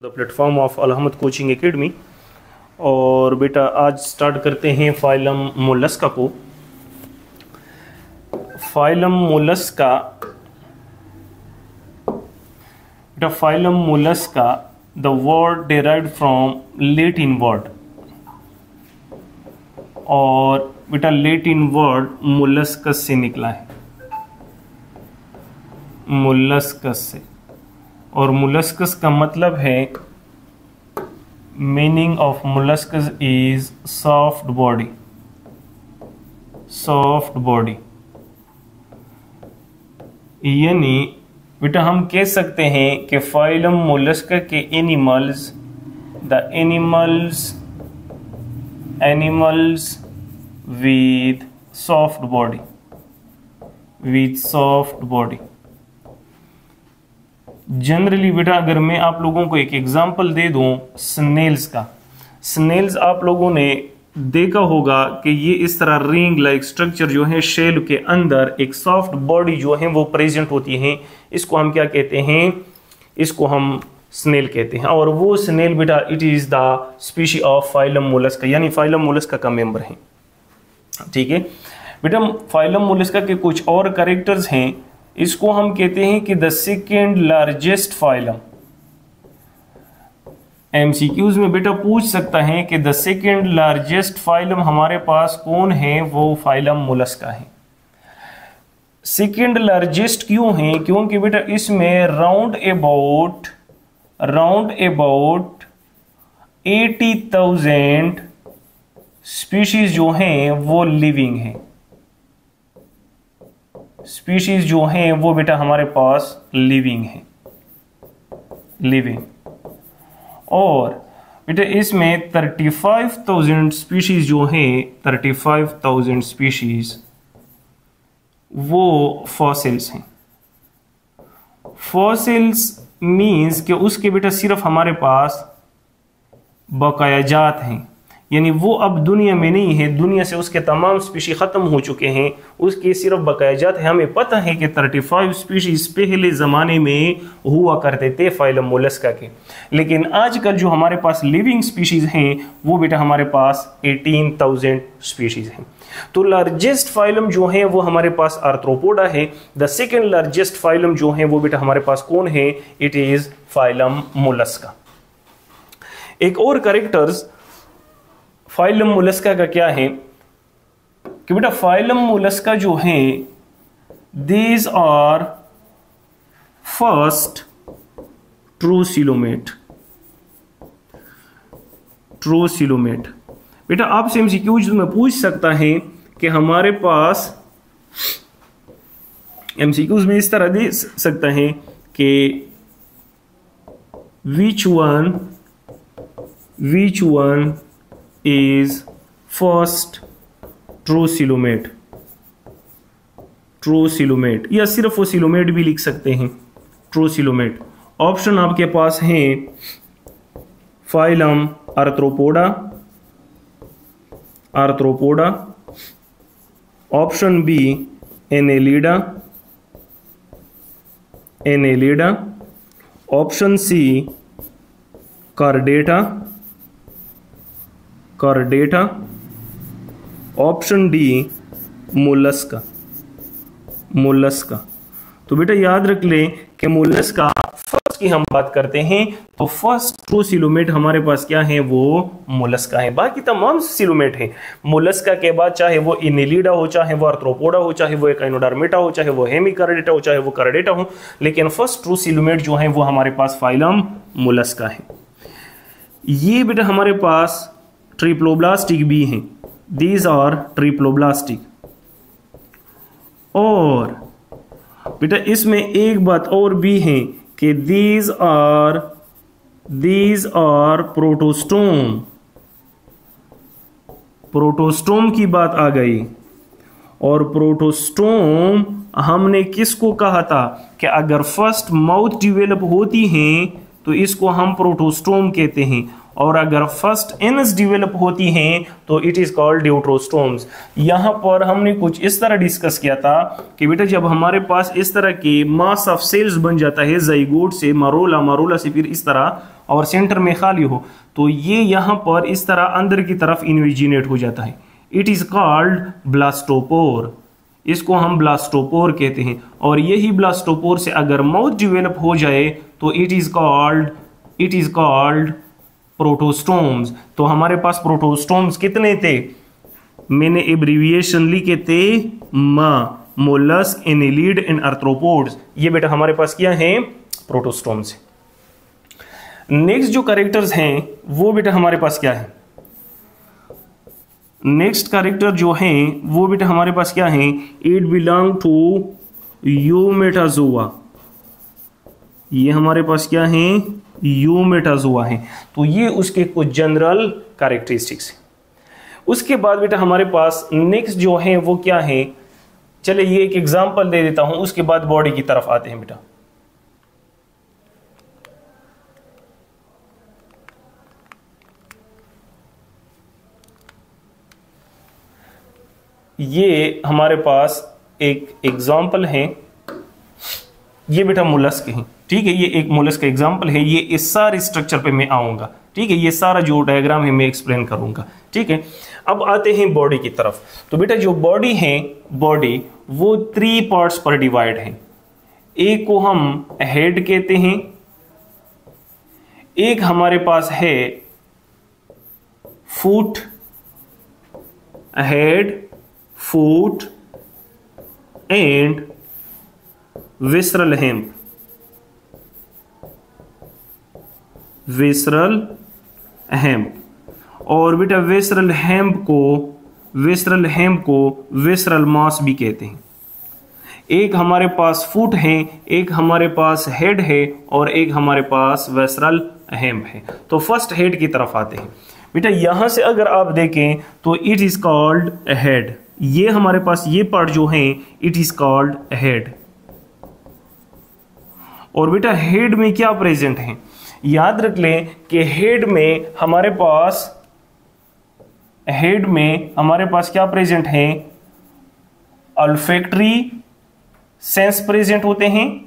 The platform of Alhamd coaching academy. और बेटा आज स्टार्ट करते हैं फाइलम मोलस्का को। फाइलम मोलस्का बेटा, phylum mollusca the word derived from Latin word, और बेटा लैटिन वर्ड मोलस्कस से निकला है, मोलस्कस से। और मोलस्कस का मतलब है, meaning of molluscs is soft body, soft body. यानी बेटा हम कह सकते हैं कि फाइलम मोलस्का के animals, the animals with soft body, with soft body. Generally बेटा अगर मैं आप लोगों को एक एग्जांपल दे दूं स्नेल्स का, स्नेल्स आप लोगों ने देखा होगा कि ये इस तरह रिंग लाइक स्ट्रक्चर जो है शेल के अंदर एक सॉफ्ट बॉडी जो है वो प्रेजेंट होती है। इसको हम क्या कहते हैं? इसको हम स्नेल कहते हैं। और वो स्नेल बेटा it is the species of phylum Mollusca, यानी फाइलम मोलस्का का मेंबर है। ठीक है बेटा, फाइलम मोलस्का के कुछ और कैरेक्टर्स हैं। इसको हम कहते हैं कि the second largest phylum. MCQs में बेटा पूछ सकता है कि द सेकेंड लार्जेस्ट फाइलम हमारे पास कौन है? वो फाइलम मोलस्का है। सेकेंड लार्जेस्ट क्यों है? क्योंकि बेटा इसमें राउंड अबाउट 80,000 स्पीशीज जो हैं वो लिविंग है। स्पीशीज जो हैं वो बेटा हमारे पास लिविंग है, लिविंग। और बेटा इसमें 35,000 स्पीशीज जो हैं, 35,000 स्पीशीज वो फॉसिल्स हैं। फॉसिल्स मीन्स कि उसके बेटा सिर्फ हमारे पास बकायाजात हैं, यानी वो अब दुनिया में नहीं है, दुनिया से उसके तमाम स्पीशी ख़त्म हो चुके हैं, उसके सिर्फ बकायाजात हैं। हमें पता है कि 35 स्पीशीज पहले ज़माने में हुआ करते थे फाइलम मोलस्का के, लेकिन आजकल जो हमारे पास लिविंग स्पीशीज हैं वो बेटा हमारे पास 18,000 स्पीशीज हैं। तो लार्जेस्ट फाइलम जो है वो हमारे पास आर्थ्रोपोडा है। द सेकेंड लार्जेस्ट फाइलम जो है वो बेटा हमारे पास कौन है? It is phylum Mollusca. एक और कैरेक्टर्स फाइलम मोलस्का का क्या है कि बेटा फाइलम मोलस्का जो है these are first true coelomate. True coelomate बेटा आपसे एमसीक्यूज में पूछ सकता है कि हमारे पास एमसीक्यूज में इस तरह दे सकता है कि which one is first true silhouette, true coelomate, या सिर्फ वो सिलोमेट भी लिख सकते हैं, ट्रू सिलोमेट। ऑप्शन आपके पास हैं phylum arthropoda, option B annelida, option C chordata, option D mollusca. तो बेटा याद रख लें कि मोलस्का फर्स्ट की हम बात करते हैं तो फर्स्ट ट्रू सिलोमेट हमारे पास क्या है? वो मोलस्का है। बाकी तमाम सिलोमेट हैं मोलस्का के बाद, चाहे वो इनेलिडा हो, चाहे वो आर्थ्रोपोडा हो, चाहे वो एकाइनोडर्मेटा हो, चाहे वो हेमिकार्डेटा हो, चाहे वो कार्डेटा हो, लेकिन फर्स्ट ट्रू सिलोमेट जो है वो हमारे पास फाइलम मोलस्का है। ये बेटा हमारे पास ट्रिप्लोब्लास्टिक भी हैं, दीज आर ट्रिप्लोब्लास्टिक। और बेटा इसमें एक बात और भी है कि दीज आर प्रोटोस्टोम की बात आ गई। और प्रोटोस्टोम हमने किसको कहा था कि अगर फर्स्ट माउथ डिवेलप होती हैं तो इसको हम प्रोटोस्टोम कहते हैं, और अगर फर्स्ट एनस डेवलप होती हैं तो इट इज कॉल्ड ड्यूट्रोस्टोम्स। यहाँ पर हमने कुछ इस तरह डिस्कस किया था कि बेटा जब हमारे पास इस तरह के मास ऑफ सेल्स बन जाता है जाइगोट से, मरोला, मरोला से फिर इस तरह, और सेंटर में खाली हो, तो ये यहाँ पर इस तरह अंदर की तरफ इन्विजिनेट हो जाता है। इट इज कॉल्ड ब्लास्टोपोर, इसको हम ब्लास्टोपोर कहते हैं। और यही ब्लास्टोपोर से अगर माउथ डेवलप हो जाए तो इट इज कॉल्ड प्रोटोस्टोम्स। तो हमारे पास प्रोटोस्टोम्स कितने थे, मैंने एब्रीविएशन लिखे थे मोलस्क, एनिलीड एंड आर्थ्रोपोड्स। ये बेटा हमारे पास क्या है, प्रोटोस्टोम्स। नेक्स्ट जो कैरेक्टर्स हैं वो बेटा हमारे पास क्या है, नेक्स्ट कैरेक्टर जो हैं वो बेटा हमारे पास क्या है, इट बिलोंग टू यूमेटाजोआ। ये हमारे पास क्या है, यूमेटाजोआ है। तो ये उसके कुछ जनरल कैरेक्टरिस्टिक्स हैं। उसके बाद बेटा हमारे पास नेक्स्ट जो है वो क्या है, चले ये एक एग्जांपल दे देता हूं, उसके बाद बॉडी की तरफ आते हैं बेटा। ये हमारे पास एक एग्जाम्पल है, ये बेटा मोलस्क है, ठीक है, ये एक मोलस्क का एग्जाम्पल है। ये इस सारे स्ट्रक्चर पे मैं आऊंगा, ठीक है, ये सारा जो डायग्राम है मैं एक्सप्लेन करूंगा, ठीक है। अब आते हैं बॉडी की तरफ। तो बेटा जो बॉडी है, बॉडी वो 3 पार्ट्स पर डिवाइड है। एक को हम हेड कहते हैं, एक हमारे पास है foot, head, foot and visceral hemp, visceral hemp. और बेटा विसरल हेम्प को विसरल मास भी कहते हैं। एक हमारे पास फुट है, एक हमारे पास हेड है, और एक हमारे पास विसरल हेम्प है। तो फर्स्ट हेड की तरफ आते हैं बेटा। यहां से अगर आप देखें तो इट इज कॉल्ड हेड। ये हमारे पास ये पार्ट जो है इट इज कॉल्ड हेड। और बेटा हेड में क्या प्रेजेंट है, याद रख लें कि हेड में हमारे पास क्या प्रेजेंट है, ऑल्फैक्टरी सेंस प्रेजेंट होते हैं,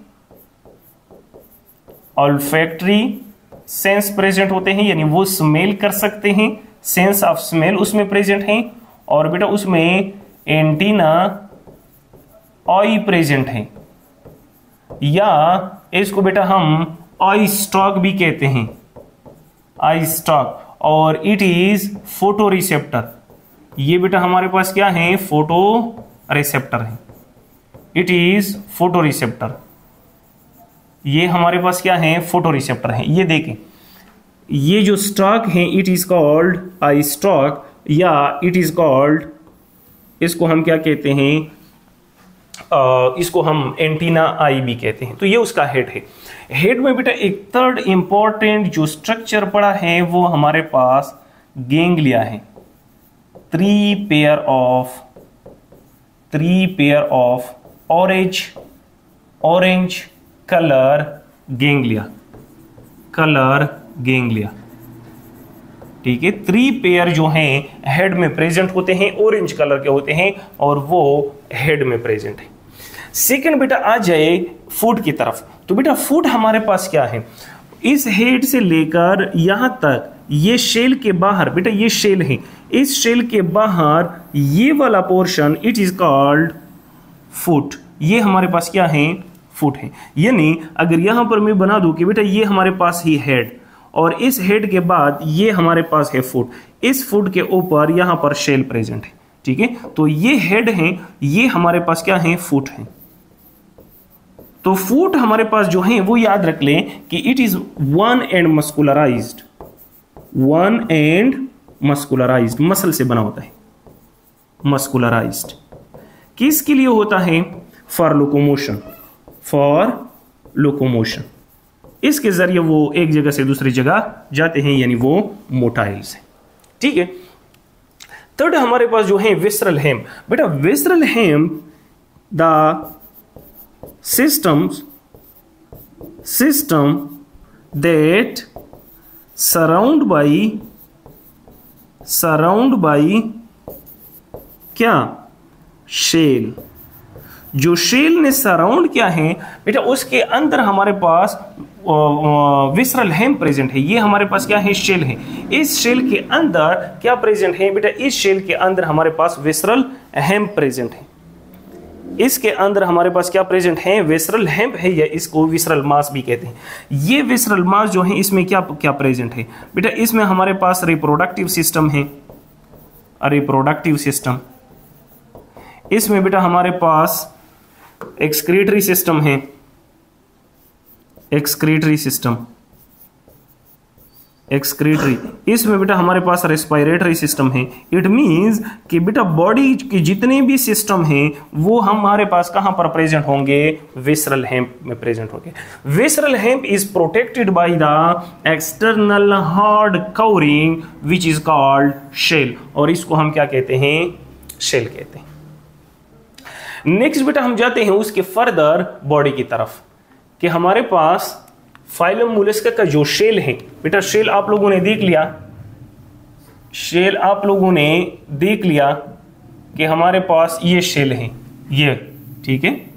ऑल्फैक्टरी सेंस प्रेजेंट होते हैं, यानी वो स्मेल कर सकते हैं, सेंस ऑफ स्मेल उसमें प्रेजेंट है। और बेटा उसमें एंटीना आई प्रेजेंट है, या इसको बेटा हम आई स्टॉक भी कहते हैं, आई स्टॉक। और इट इज फोटो रिसेप्टर। ये बेटा हमारे पास क्या है, फोटो रिसेप्टर है, इट इज फोटो रिसेप्टर। ये हमारे पास क्या है, फोटो रिसेप्टर है। ये देखें, ये जो स्टॉक है it is called I stock, या इट इज कॉल्ड, इसको हम क्या कहते हैं, इसको हम एंटीना आई भी कहते हैं। तो ये उसका हेड है। हेड में बेटा एक थर्ड इंपॉर्टेंट जो स्ट्रक्चर पड़ा है वो हमारे पास गैंग्लिया है। 3 pair of orange colour ganglia, ठीक है। 3 पेयर जो हैं हेड में प्रेजेंट होते हैं, ऑरेंज कलर के होते हैं, और वो हेड में प्रेजेंट है। सेकंड बेटा आ जाए फुट की तरफ। तो बेटा फुट हमारे पास क्या है, इस हेड से लेकर यहां तक, ये शेल के बाहर, बेटा ये शेल है, इस शेल के बाहर ये वाला portion it is called foot. ये हमारे पास क्या है, फुट है। यानी अगर यहां पर मैं बना दूं कि बेटा ये हमारे पास ही हेड, और इस हेड के बाद ये हमारे पास है फुट, इस फुट के ऊपर यहां पर शेल प्रेजेंट है, ठीक है। तो ये हेड है, ये हमारे पास क्या है, फुट है। तो फुट हमारे पास जो है वो याद रख लें कि it is one and muscularised, muscle से बना होता है, मस्कुलराइज्ड। किसके लिए होता है, फॉर लोकोमोशन। इसके जरिए वो एक जगह से दूसरी जगह जाते हैं, यानी वो मोटाइल्स है, ठीक है। थर्ड हमारे पास जो है विसरल हेम्प। बेटा visceral hemp system that surround by क्या, शेल। जो शेल ने सराउंड किया है बेटा, उसके अंदर हमारे पास विसरल हेम प्रेजेंट है। ये हमारे पास क्या है, शेल है। इस शेल के अंदर क्या प्रेजेंट है बेटा, इस शेल के अंदर हमारे पास विसरल हेम प्रेजेंट है। इसके अंदर हमारे पास क्या प्रेजेंट है, विसरल हेम्प है, या इसको विसरल मास भी कहते हैं। ये विसरल मास जो है इसमें क्या क्या प्रेजेंट है बेटा, इसमें हमारे पास रिप्रोडक्टिव सिस्टम है, रिप्रोडक्टिव सिस्टम। इसमें बेटा हमारे पास एक्सक्रीटरी सिस्टम है, एक्सक्रीटरी सिस्टम, एक्सक्रीटरी। इसमें बेटा हमारे पास रेस्पिरेटरी सिस्टम है। इट मींस कि बेटा बॉडी के जितने भी सिस्टम हैं वो हमारे पास कहां पर प्रेजेंट होंगे, विसरल हेम्प में प्रेजेंट होंगे। Visceral hump is protected by the external hard covering which is called shell, और इसको हम क्या कहते हैं, शेल कहते हैं। नेक्स्ट बेटा हम जाते हैं उसके फर्दर बॉडी की तरफ कि हमारे पास फाइलम मोलस्का का जो शेल है बेटा, शेल आप लोगों ने देख लिया, शेल आप लोगों ने देख लिया कि हमारे पास ये शेल है, ये ठीक है,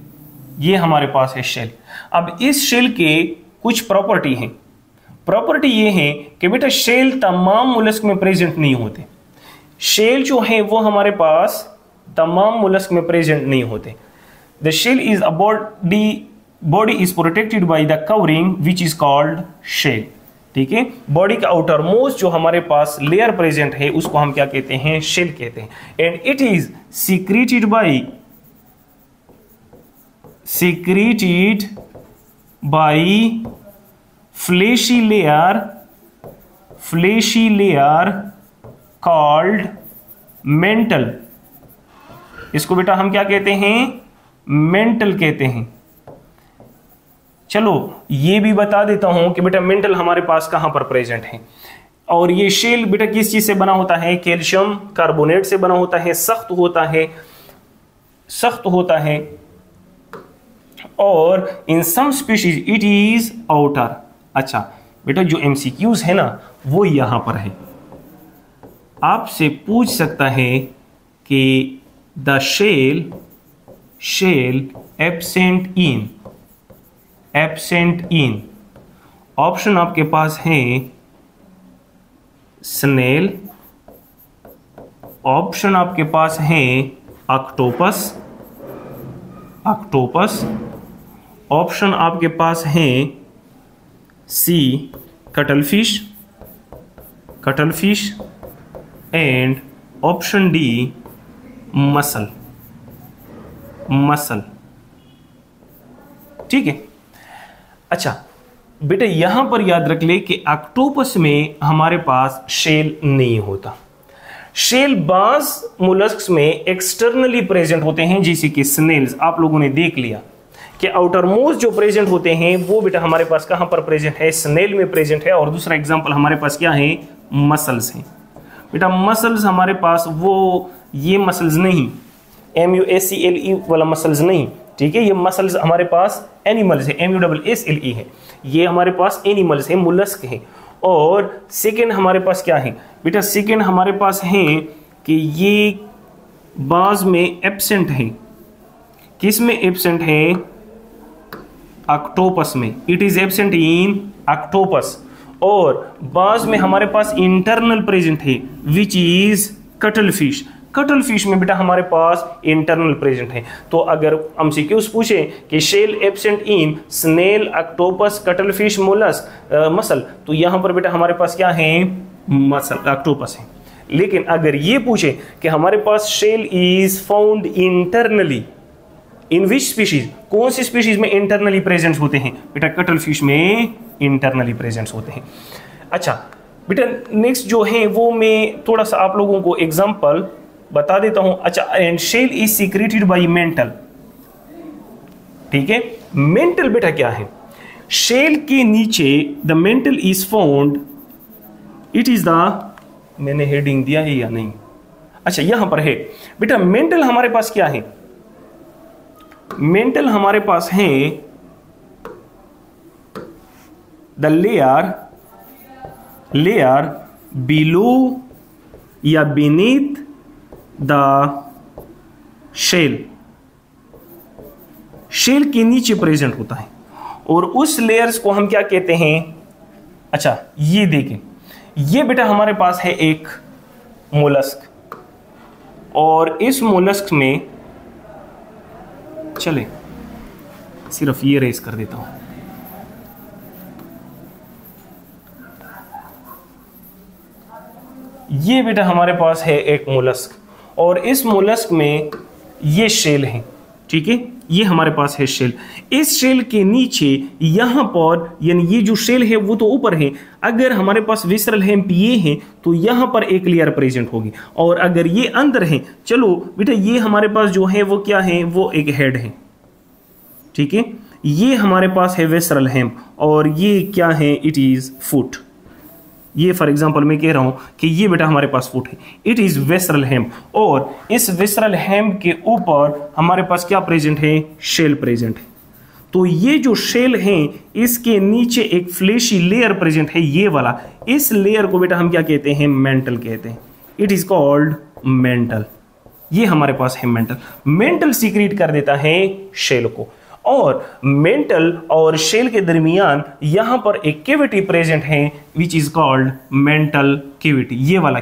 ये हमारे पास है शेल। अब इस शेल के कुछ प्रॉपर्टी हैं। प्रॉपर्टी ये है कि बेटा शेल तमाम मोलस्क में प्रेजेंट नहीं होते। शेल जो है वो हमारे पास तमाम मोलस्क में प्रेजेंट नहीं होते। The shell is a body is protected by the covering which is called shell, ठीक है। बॉडी का आउटर मोस्ट जो हमारे पास लेयर प्रेजेंट है उसको हम क्या कहते हैं, शेल कहते हैं। And it is secreted bye fleshy layer called mental. इसको बेटा हम क्या कहते हैं, मेंटल कहते हैं। चलो ये भी बता देता हूं कि बेटा मेंटल हमारे पास कहां पर प्रेजेंट है। और ये शेल बेटा किस चीज से बना होता है, कैल्शियम कार्बोनेट से बना होता है, सख्त होता है और in some species it is outer. अच्छा बेटा जो एमसीक्यूज है ना वो यहां पर है, आपसे पूछ सकता है कि the shell absent in option आपके पास है स्नेल, ऑप्शन आपके पास है ऑक्टोपस, ऑप्शन आपके पास है C cuttlefish and option D mussel. ठीक है। अच्छा बेटा यहां पर याद रख ले कि ऑक्टोपस में हमारे पास शेल नहीं होता। शेल बाज मोलस्क्स में एक्सटर्नली प्रेजेंट होते हैं, जैसे कि स्नेल्स आप लोगों ने देख लिया कि आउटर मोस्ट जो प्रेजेंट होते हैं वो बेटा हमारे पास कहां पर प्रेजेंट है, स्नेल में प्रेजेंट है। और दूसरा एग्जांपल हमारे पास क्या है, मसल्स हैं। बेटा मसल्स हमारे पास वो ये मसल्स नहीं, MUSCLE वाला मसल्स नहीं, ठीक है। ये मसल्स हमारे पास एनिमल्स है, MUSSLE है, ये हमारे पास एनिमल्स है, मोलस्क है। और सेकेंड हमारे पास क्या है बेटा, सेकेंड हमारे पास है कि ये बाज में एब्सेंट है। किस में एब्सेंट है, ऑक्टोपस में, it is absent in octopus. और बाज में हमारे पास इंटरनल प्रेजेंट है विच इज कटलफिश। कटलफिश में बेटा हमारे पास इंटरनल प्रेजेंट है। तो अगर हमसे क्यों पूछे कि shell absent in snail, octopus, cuttlefish, mollusc, mussel, तो यहां पर बेटा हमारे पास क्या है, मसल, ऑक्टोपस है। लेकिन अगर ये पूछे कि हमारे पास shell is found internally in which species, कौन सी स्पीशीज में इंटरनली प्रेजेंट होते हैं, बेटा कटलफिश में इंटरनली प्रेजेंट होते हैं। अच्छा बेटा नेक्स्ट जो है वो मैं थोड़ा सा आप लोगों को एग्जांपल बता देता हूं। अच्छा and shell is secreted by mantle, ठीक है। मेंटल बेटा क्या है, शेल के नीचे the mantle is found, it is the, मैंने हेडिंग दिया है या नहीं, अच्छा यहां पर है बेटा। मेंटल हमारे पास क्या है, मेंटल हमारे पास है द लेयर बिलो या बीनीथ द शेल के नीचे प्रेजेंट होता है, और उस लेयर्स को हम क्या कहते हैं? अच्छा, ये देखें, ये बेटा हमारे पास है एक मोलस्क, और इस मोलस्क में, चले सिर्फ ये रेस कर देता हूं, ये बेटा हमारे पास है एक मोलस्क, और इस मोलस्क में ये शेल है, ठीक है, ये हमारे पास है शेल। इस शेल के नीचे यहां पर, यानी ये जो शेल है वो तो ऊपर है, अगर हमारे पास विसरल हेम्प ये है तो यहां पर एक लेयर प्रेजेंट होगी, और अगर ये अंदर है, चलो बेटा ये हमारे पास जो है वो क्या है, वो एक हेड है, ठीक है, ये हमारे पास है विसरल हेम्प, और ये क्या है, इट इज फुट। ये फॉर एग्जांपल मैं कह रहा हूं कि ये बेटा हमारे पास फुट है, इट इज विसरल हेम्प, और इस विसरल हेम्प के ऊपर हमारे पास क्या प्रेजेंट है, शेल प्रेजेंट है। तो ये जो शेल है इसके नीचे एक फ्लेशी लेयर प्रेजेंट है, ये वाला, इस लेयर को बेटा हम क्या कहते हैं, मेंटल कहते हैं, इट इज कॉल्ड मेंटल। ये हमारे पास है मेंटल सीक्रेट कर देता है शेल को, और मेंटल और शेल के दरमियान यहां पर एक कैविटी प्रेजेंट है विच इज कॉल्ड मेंटल कैविटी। ये वाला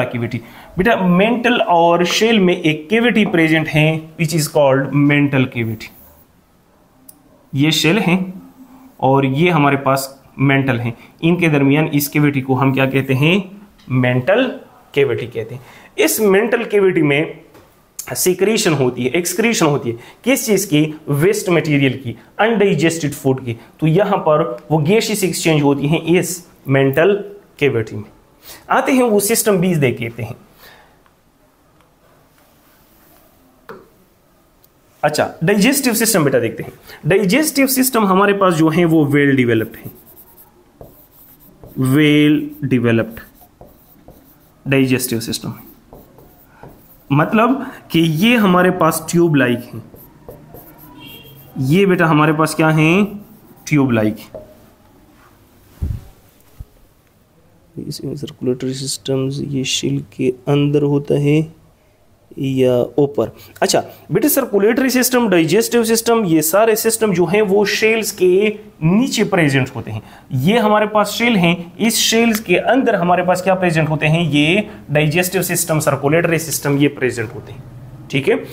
कैविटी बेटा, मेंटल और शेल में एक कैविटी प्रेजेंट है विच इज कॉल्ड मेंटल कैविटी। ये शेल है और ये हमारे पास मेंटल है, इनके दरमियान इस कैविटी को हम क्या कहते हैं, मेंटल कैविटी कहते हैं। इस मेंटल कैविटी में सिक्रीशन होती है, एक्सक्रीशन होती है, किस चीज की, वेस्ट मटेरियल की, अनडाइजेस्टेड फूड की, तो यहां पर वो गैसेस एक्सचेंज होती हैं इस मेंटल कैविटी में। आते हैं वो सिस्टम बीज देख लेते हैं। अच्छा, डाइजेस्टिव सिस्टम बेटा देखते हैं। डाइजेस्टिव सिस्टम हमारे पास जो है वो वेल डेवलप्ड है, वेल डेवलप्ड डाइजेस्टिव सिस्टम है, मतलब कि ये हमारे पास ट्यूब लाइक है, ये बेटा हमारे पास क्या है, ट्यूब लाइक। इसमें सर्कुलेटरी सिस्टम्स ये शेल के अंदर होता है या ऊपर। अच्छा बेटा, सर्कुलेटरी सिस्टम, डाइजेस्टिव सिस्टम, ये सारे सिस्टम जो हैं वो शेल्स के नीचे प्रेजेंट होते हैं। ये हमारे पास शेल हैं, इस शेल्स के अंदर हमारे पास क्या प्रेजेंट होते हैं, ये डाइजेस्टिव सिस्टम, सर्कुलेटरी सिस्टम ये प्रेजेंट होते हैं, ठीक है।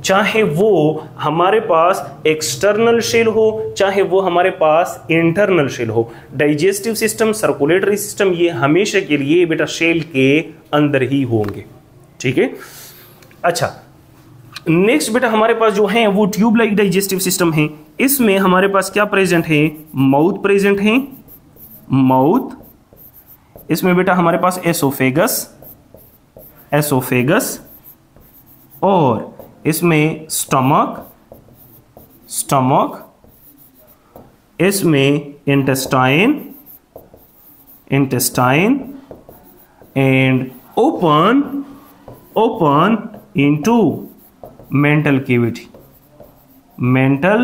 चाहे वो हमारे पास एक्सटर्नल शेल हो, चाहे वो हमारे पास इंटरनल शेल हो, डाइजेस्टिव सिस्टम, सर्कुलेटरी सिस्टम ये हमेशा के लिए बेटा शेल के अंदर ही होंगे, ठीक है। अच्छा, नेक्स्ट बेटा हमारे पास जो है वो ट्यूब लाइक डाइजेस्टिव सिस्टम है। इसमें हमारे पास क्या प्रेजेंट है, माउथ प्रेजेंट है, माउथ। इसमें बेटा हमारे पास एसोफेगस, एसोफेगस, और इसमें स्टमक, स्टमक, इसमें intestine, intestine, and open, open into mental cavity, mental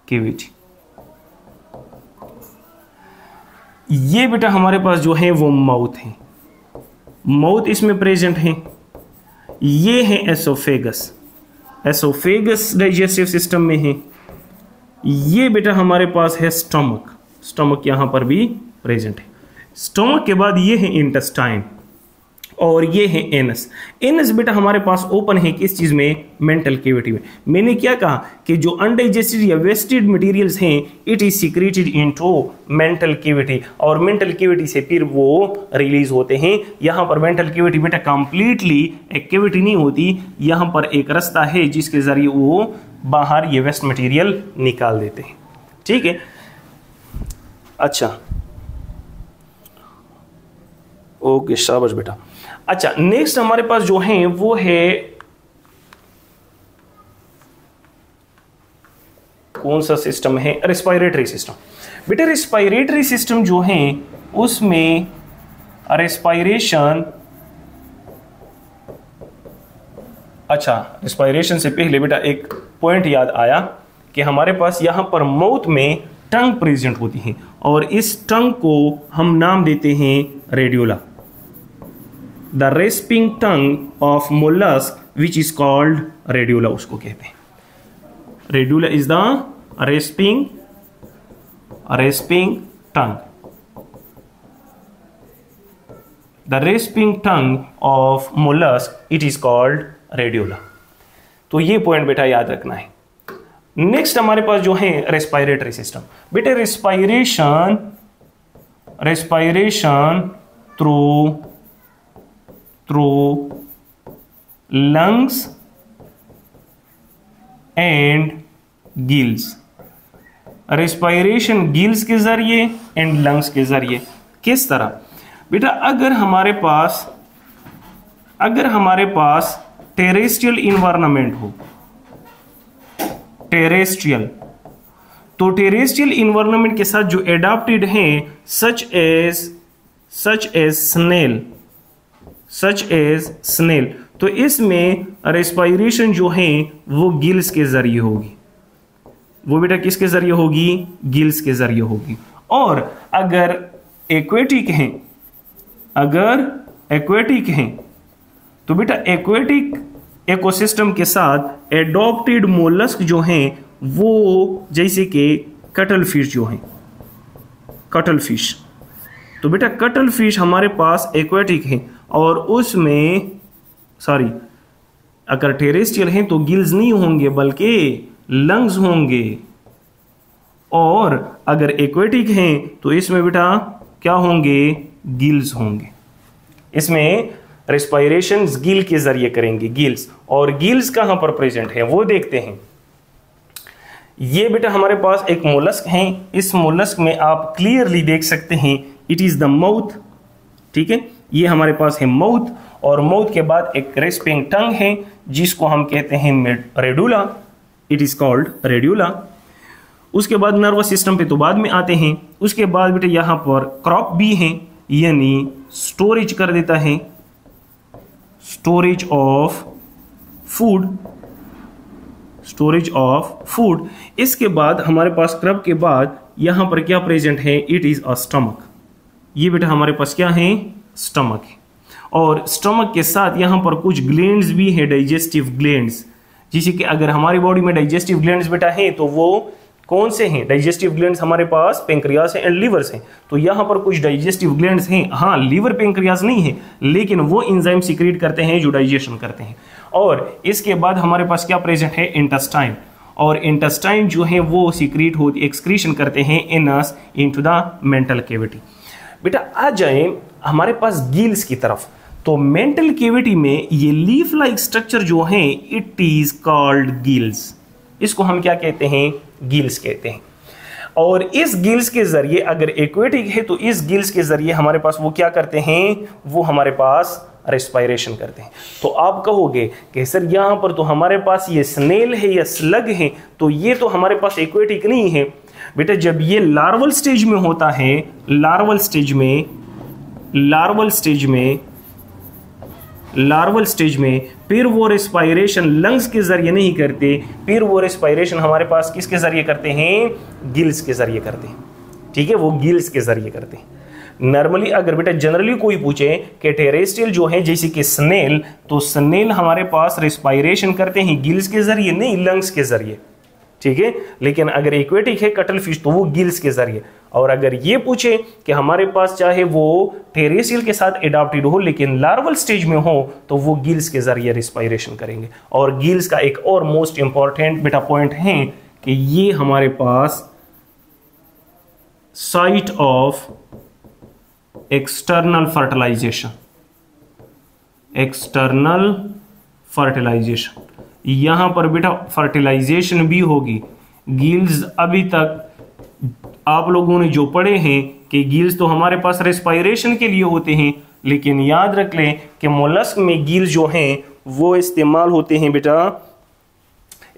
cavity। ये बेटा हमारे पास जो है वो माउथ है, माउथ इसमें प्रेजेंट है। ये है एसोफेगस, एसोफेगस डाइजेस्टिव सिस्टम में है। ये बेटा हमारे पास है स्टमक, स्टमक यहां पर भी प्रेजेंट है। स्टमक के बाद ये है इंटेस्टाइन, और ये है एनस। एनस बेटा हमारे पास ओपन है किस चीज में, मेंटल कैविटी में। मैंने क्या कहा कि जो अनडाइजेस्टेड या वेस्टेड मटेरियल्स हैं it is secreted into mantle cavity, और मेंटल कैविटी से फिर वो रिलीज होते हैं। यहां पर मेंटल कैविटी बेटा कंप्लीटली एक कैविटी नहीं होती, यहां पर एक रास्ता है जिसके जरिए वो बाहर ये वेस्ट मटेरियल निकाल देते हैं, ठीक है। अच्छा ओके, शाबाश बेटा। अच्छा, नेक्स्ट हमारे पास जो है वो है कौन सा सिस्टम है, रेस्पिरेटरी सिस्टम। बेटा रेस्पिरेटरी सिस्टम जो है उसमें रेस्पिरेशन, अच्छा रेस्पिरेशन से पहले बेटा एक पॉइंट याद आया कि हमारे पास यहां पर माउथ में टंग प्रेजेंट होती है और इस टंग को हम नाम देते हैं radula. The rasping tongue of mollusc which is called radula उसको कहते हैं। Radula is the rasping tongue. The rasping tongue of mollusc it is called radula. तो ये पॉइंट बेटा याद रखना है। नेक्स्ट हमारे पास जो है रेस्पिरेटरी सिस्टम। बेटे respiration through lungs and gills. Respiration gills के जरिए एंड लंग्स के जरिए। किस तरह बेटा, अगर हमारे पास टेरेस्ट्रियल इन्वायरमेंट हो, टेरेस्ट्रियल, तो टेरेस्ट्रियल इन्वायरमेंट के साथ जो एडाप्टेड हैं सच एज स्नेल, तो इसमें रेस्पिरेशन जो है वो गिल्स के जरिए होगी। वो बेटा किसके जरिए होगी? गिल्स के जरिए होगी। और अगर एक्वेटिक हैं तो बेटा एक्वेटिक इकोसिस्टम के साथ एडॉप्टेड मोलस्क जो हैं वो जैसे कि कटल फिश जो हैं, कटल फिश, तो बेटा कटल फिश हमारे पास एक्वेटिक है और उसमें अगर टेरेस्ट्रियल हैं तो गिल्स नहीं होंगे बल्कि लंग्स होंगे, और अगर एक्वेटिक हैं तो इसमें बेटा क्या होंगे? गिल्स होंगे। इसमें रेस्पिरेशन गिल के जरिए करेंगे, गिल्स। और गिल्स कहां पर प्रेजेंट है वो देखते हैं। ये बेटा हमारे पास एक मोलस्क है। इस मोलस्क में आप क्लियरली देख सकते हैं इट इज द माउथ। ठीक है, ये हमारे पास है माउथ, और माउथ के बाद एक रेस्पिंग टंग है जिसको हम कहते हैं radula. It is called radula. उसके बाद नर्वस सिस्टम पे तो बाद में आते हैं। उसके बाद बेटा यहां पर क्रॉप भी है, यानी स्टोरेज कर देता है, स्टोरेज ऑफ फूड। इसके बाद हमारे पास क्रब के बाद यहां पर क्या प्रेजेंट है? It is a stomach. ये बेटा हमारे पास क्या है? स्टमक है। और स्टमक के साथ यहां पर कुछ ग्लैंड्स भी है, डाइजेस्टिव ग्लैंड्स, जैसे कि अगर हमारी बॉडी में डाइजेस्टिव ग्लैंड्स बेटा हैं तो वो कौन से हैं? डाइजेस्टिव ग्लैंड्स हमारे पास पेंक्रियास है एंड लीवर्स हैं। तो यहां पर कुछ डाइजेस्टिव ग्लैंड्स हैं। हाँ, लीवर पेंक्रियास नहीं है, लेकिन वो एंजाइम सीक्रेट करते हैं जो डाइजेशन करते हैं। और इसके बाद हमारे पास क्या प्रेजेंट है? इंटेस्टाइन। और इंटेस्टाइन जो है वो सीक्रेट होती, एक्सक्रीशन करते हैं इनस इनटू द मेंटल कैविटी। बेटा आ जाए हमारे पास गिल्स की तरफ। तो मेंटल कैविटी में ये लीफ लाइक स्ट्रक्चर जो है इट इज कॉल्ड गिल्स। इसको हम क्या कहते हैं? गिल्स कहते हैं। और इस गिल्स के जरिए, अगर एक्वेटिक है तो इस गिल्स के जरिए हमारे पास वो क्या करते हैं? वो हमारे पास रेस्पिरेशन करते हैं। तो आप कहोगे कि सर यहां पर तो हमारे पास ये स्नेल है या स्लग है, तो ये तो हमारे पास एक्वेटिक नहीं है। बेटा जब ये लार्वल स्टेज में होता है, लार्वल स्टेज में फिर वो रेस्पिरेशन लंग्स के जरिए नहीं करते, फिर वो रेस्पिरेशन हमारे पास किसके जरिए करते हैं? गिल्स के जरिए करते हैं। ठीक है, वो गिल्स के जरिए करते हैं। नॉर्मली अगर बेटा जनरली कोई पूछे कि टेरेस्ट्रियल जो है जैसे कि स्नेल, तो स्नेल हमारे पास रेस्पिरेशन करते हैं गिल्स के जरिए, नहीं लंग्स के जरिए। ठीक है, लेकिन अगर एक्वेटिक है कटल फिश तो वो गिल्स के जरिए। और अगर ये पूछे कि हमारे पास चाहे वो टेरेस्ट्रियल के साथ एडाप्टेड हो लेकिन लार्वल स्टेज में हो, तो वो गिल्स के जरिए रेस्पिरेशन करेंगे। और गिल्स का एक और मोस्ट इंपॉर्टेंट बेटा पॉइंट है कि ये हमारे पास साइट ऑफ एक्सटर्नल फर्टिलाइजेशन, यहां पर बेटा फर्टिलाइजेशन भी होगी। गिल्स अभी तक आप लोगों ने जो पढ़े हैं कि गिल्स तो हमारे पास रेस्पिरेशन के लिए होते हैं, लेकिन याद रख लें कि मोलस्क में गिल्स जो हैं वो इस्तेमाल होते हैं बेटा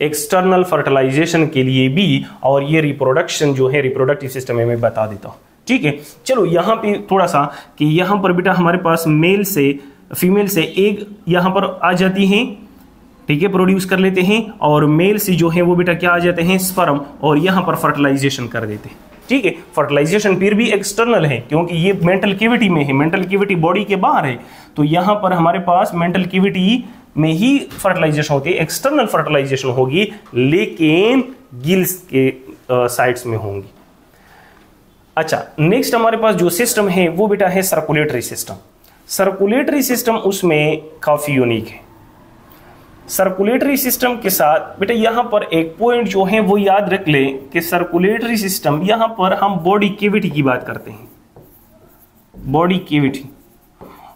एक्सटर्नल फर्टिलाइजेशन के लिए भी। और ये रिप्रोडक्शन जो है, रिप्रोडक्टिव सिस्टम में मैं बता देता हूं। ठीक है, चलो यहां पे थोड़ा सा कि यहां पर बेटा हमारे पास मेल से फीमेल से एग यहां पर आ जाती हैं, ठीक है, प्रोड्यूस कर लेते हैं, और मेल से जो है वो बेटा क्या आ जाते हैं, स्पर्म, और यहाँ पर फर्टिलाइजेशन कर देते हैं। ठीक है, फर्टिलाइजेशन फिर भी एक्सटर्नल है क्योंकि ये मेंटल कैविटी में है, मेंटल कैविटी बॉडी के बाहर है, तो यहाँ पर हमारे पास मेंटल कैविटी में ही फर्टिलाइजेशन होती है, एक्सटर्नल फर्टिलाइजेशन होगी, लेकिन गिल्स के साइड्स में होंगी। अच्छा, नेक्स्ट हमारे पास जो सिस्टम है वो बेटा है सर्कुलेटरी सिस्टम। सर्कुलेटरी सिस्टम उसमें काफी यूनिक है। सर्कुलेटरी सिस्टम के साथ बेटा यहाँ पर एक पॉइंट जो है वो याद रख ले कि सर्कुलेटरी सिस्टम, यहाँ पर हम बॉडी कैविटी की बात करते हैं, बॉडी कैविटी,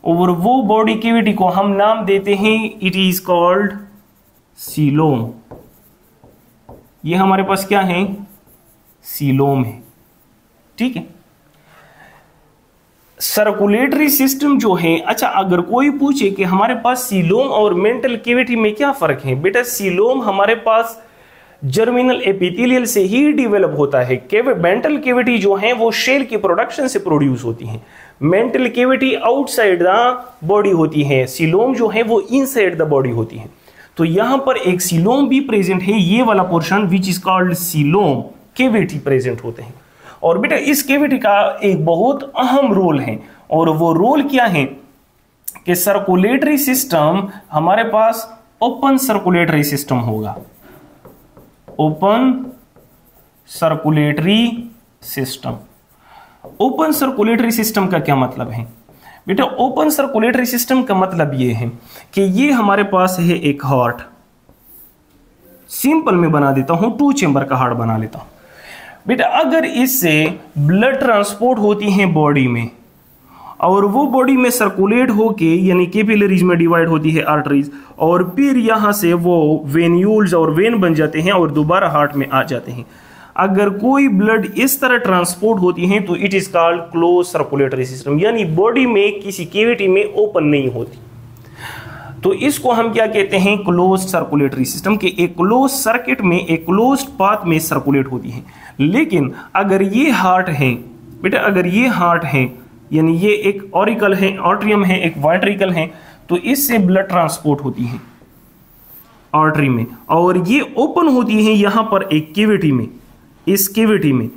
और वो बॉडी कैविटी को हम नाम देते हैं, इट इज कॉल्ड सीलोम। ये हमारे पास क्या है, सीलोम है। ठीक है, सर्कुलेटरी सिस्टम जो है, अच्छा अगर कोई पूछे कि हमारे पास सीलोम और मेंटल कैविटी में क्या फर्क है, बेटा सीलोम हमारे पास जर्मिनल एपिथेलियल से ही डेवलप होता है। मेंटल कैविटी जो है वो शेल के प्रोडक्शन से प्रोड्यूस होती है। Mantle cavity outside the body होती है, सीलोम जो है वो इनसाइड द बॉडी होती है। तो यहां पर एक सीलोम भी प्रेजेंट है, ये वाला portion which is called coelom cavity present होते हैं। और बेटा इस कैविटी का एक बहुत अहम रोल है, और वो रोल क्या है कि सर्कुलेटरी सिस्टम हमारे पास ओपन सर्कुलेटरी सिस्टम होगा। Open circulatory system, open circulatory system का क्या मतलब है बेटा, ओपन सर्कुलेटरी सिस्टम का मतलब ये है कि ये हमारे पास है एक हार्ट, सिंपल में बना देता हूं, 2 चेंबर का हार्ट बना लेता हूं बेटा। अगर इससे ब्लड ट्रांसपोर्ट होती है बॉडी में, और वो बॉडी में सर्कुलेट होके यानी कैपिलरीज में डिवाइड होती है आर्टरीज, और फिर यहां से वो वेन्यूल्स और वेन बन जाते हैं और दोबारा हार्ट में आ जाते हैं। अगर कोई ब्लड इस तरह ट्रांसपोर्ट होती है तो it is called close circulatory system, यानी बॉडी में किसी कैविटी में ओपन नहीं होती, तो इसको हम क्या कहते हैं, क्लोज सर्कुलेटरी सिस्टम के एक क्लोज सर्किट में, एक क्लोज पाथ में सर्कुलेट होती है। लेकिन अगर ये हार्ट है बेटा, अगर ये हार्ट है यानी ये एक ऑरिकल है, आर्टरियम है, एक वेंट्रिकल है, तो इससे ब्लड ट्रांसपोर्ट होती है आर्टरी में, और ये ओपन होती है यहां पर एक कैविटी में, इस कैविटी में।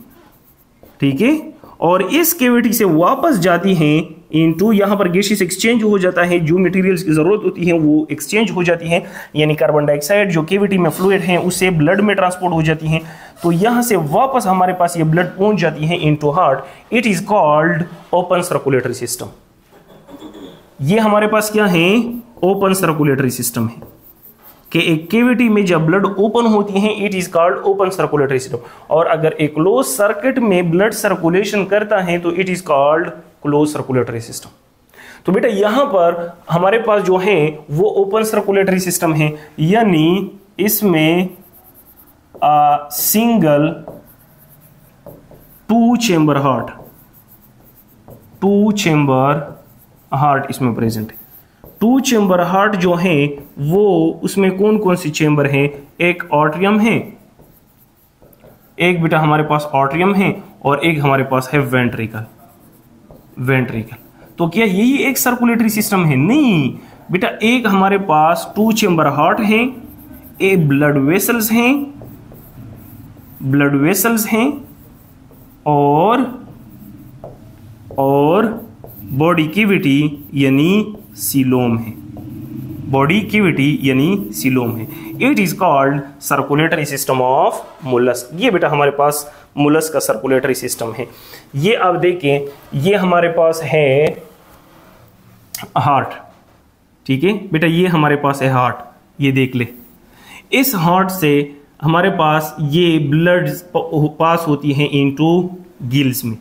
ठीक है, और इस कैविटी से वापस जाती हैं इनटू, यहां पर गैसेस एक्सचेंज हो जाता है, जो मटेरियल्स की जरूरत होती है वो एक्सचेंज हो जाती है, यानी कार्बन डाइऑक्साइड जो कैविटी में फ्लूइड है उससे ब्लड में ट्रांसपोर्ट हो जाती है, तो यहां से वापस हमारे पास ये ब्लड पहुंच जाती है into heart. It is called open circulatory system. ये हमारे पास क्या है, ओपन सर्कुलेटरी सिस्टम है कि एक कैविटी में जब ब्लड ओपन होती है it is called open circulatory system, और अगर एक क्लोज सर्किट में ब्लड सर्कुलेशन करता है तो it is called close circulatory system. तो बेटा यहां पर हमारे पास जो है वो ओपन सर्कुलेटरी सिस्टम है, यानी इसमें single 2 chamber heart, 2 chamber heart इसमें प्रेजेंट है। 2 चेंबर हार्ट जो है वो उसमें कौन कौन सी चेंबर है, एक आर्टरियम है, एक बेटा हमारे पास आर्टरियम है, और एक हमारे पास है वेंट्रिकल। वेंट्रिकल तो क्या यही एक सर्कुलेटरी सिस्टम है? नहीं बेटा, एक हमारे पास 2 चेंबर हार्ट है, एक ब्लड वेसल्स हैं, ब्लड वेसल्स हैं, और बॉडी कैविटी यानी सीलोम है, बॉडी कैविटी यानी सीलोम है। It is called circulatory system of mollusc. ये बेटा हमारे पास मोलस्क का सर्कुलेटरी सिस्टम है। ये आप देखें, ये हमारे पास है हार्ट, ठीक है बेटा, ये हमारे पास है हार्ट, ये देख ले। इस हार्ट से हमारे पास ये ब्लड पास होती है इनटू गिल्स में,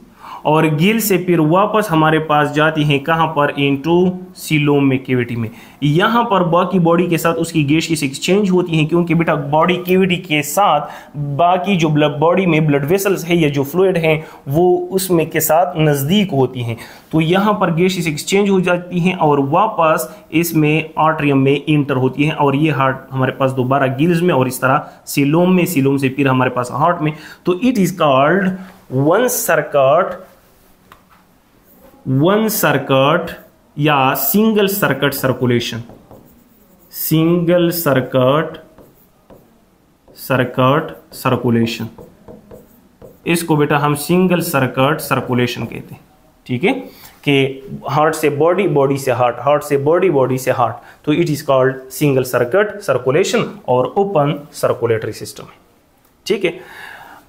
और गिल से फिर वापस हमारे पास जाती हैं कहां पर, इनटू सीलोम में, कैविटी में। यहां पर बाकी बॉडी के साथ उसकी गैसेस एक्सचेंज होती हैं, क्योंकि बेटा बॉडी कैविटी के साथ बाकी जो बॉडी में ब्लड वेसल्स है या जो फ्लूइड है वो उसमें के साथ नज़दीक होती हैं, तो यहां पर गैसेस एक्सचेंज हो जाती हैं और वापस इसमें आर्टरियम में इंटर होती हैं, और ये हार्ट हमारे पास दोबारा गिल्स में, और इस तरह सीलोम में, सीलोम से फिर हमारे पास हार्ट में। तो it is called one circuit या single circuit circulation, single circulation, इसको बेटा हम सिंगल सर्किट सर्कुलेशन कहते हैं। ठीक है, कि हार्ट से बॉडी, बॉडी से हार्ट, हार्ट से बॉडी, बॉडी से हार्ट, तो it is called single circuit circulation और ओपन सर्कुलेटरी सिस्टम है। ठीक है,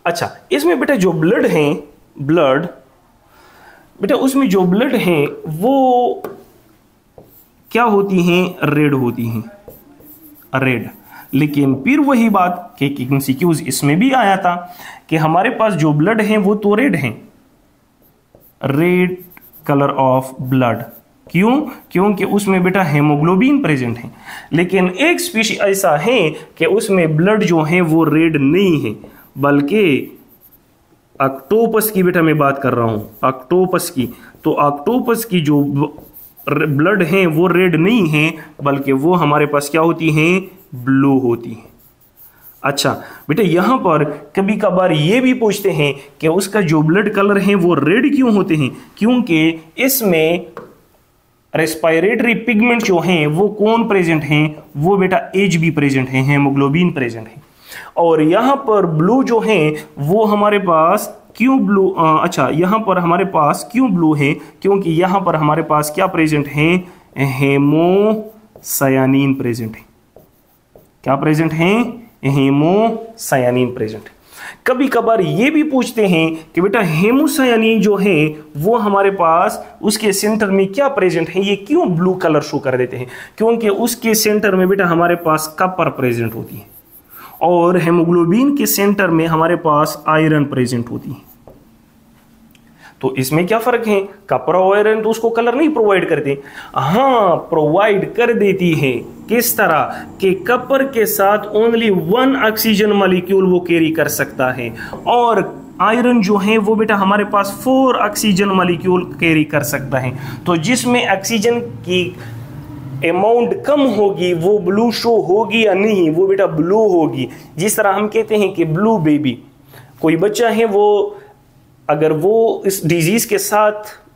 अच्छा इसमें बेटा जो ब्लड है, ब्लड बेटा उसमें जो ब्लड है वो क्या होती हैं, रेड होती हैं, रेड। लेकिन फिर वही बात कि एमसीक्यूज इसमें भी आया था कि हमारे पास जो ब्लड है वो तो रेड है, रेड कलर ऑफ ब्लड। क्यों? क्योंकि उसमें बेटा हेमोग्लोबिन प्रेजेंट है। लेकिन एक स्पीशी ऐसा है कि उसमें ब्लड जो है वो रेड नहीं है, बल्कि ऑक्टोपस की बेटा मैं बात कर रहा हूं, ऑक्टोपस की। तो ऑक्टोपस की जो ब्लड है वो रेड नहीं है, बल्कि वो हमारे पास क्या होती हैं, ब्लू होती हैं। अच्छा बेटा यहां पर कभी कभार ये भी पूछते हैं कि उसका जो ब्लड कलर है वो रेड क्यों होते हैं, क्योंकि इसमें रेस्पिरेटरी पिगमेंट जो हैं वो कौन प्रेजेंट हैं, वो बेटा एच बी प्रेजेंट है, हेमोग्लोबिन प्रेजेंट है। और यहां पर ब्लू जो है वो हमारे पास क्यों ब्लू, अच्छा यहां पर हमारे पास क्यों ब्लू है, क्योंकि यहां पर हमारे पास क्या प्रेजेंट है, हेमोसायानिन प्रेजेंट है। क्या प्रेजेंट है, हेमोसायानिन प्रेजेंट है। कभी कभार ये भी पूछते हैं कि बेटा हेमोसायानिन जो है वो हमारे पास उसके सेंटर में क्या प्रेजेंट है, ये क्यों ब्लू कलर शो कर देते हैं, क्योंकि उसके सेंटर में बेटा हमारे पास कॉपर प्रेजेंट होती है और हेमोग्लोबिन के सेंटर में हमारे पास आयरन प्रेजेंट होती है। तो इसमें क्या फर्क है, कॉपर और आयरन तो उसको कलर नहीं प्रोवाइड करते, हाँ प्रोवाइड कर देती है। किस तरह कि कॉपर के साथ ओनली 1 ऑक्सीजन मॉलिक्यूल वो कैरी कर सकता है, और आयरन जो है वो बेटा हमारे पास 4 ऑक्सीजन मॉलिक्यूल कैरी कर सकता है। तो जिसमें ऑक्सीजन की अमाउंट कम होगी वो ब्लू शो होगी या नहीं, वो बेटा ब्लू होगी। जिस तरह हम कहते हैं कि ब्लू बेबी, कोई बच्चा है वो अगर वो इस डिजीज के साथ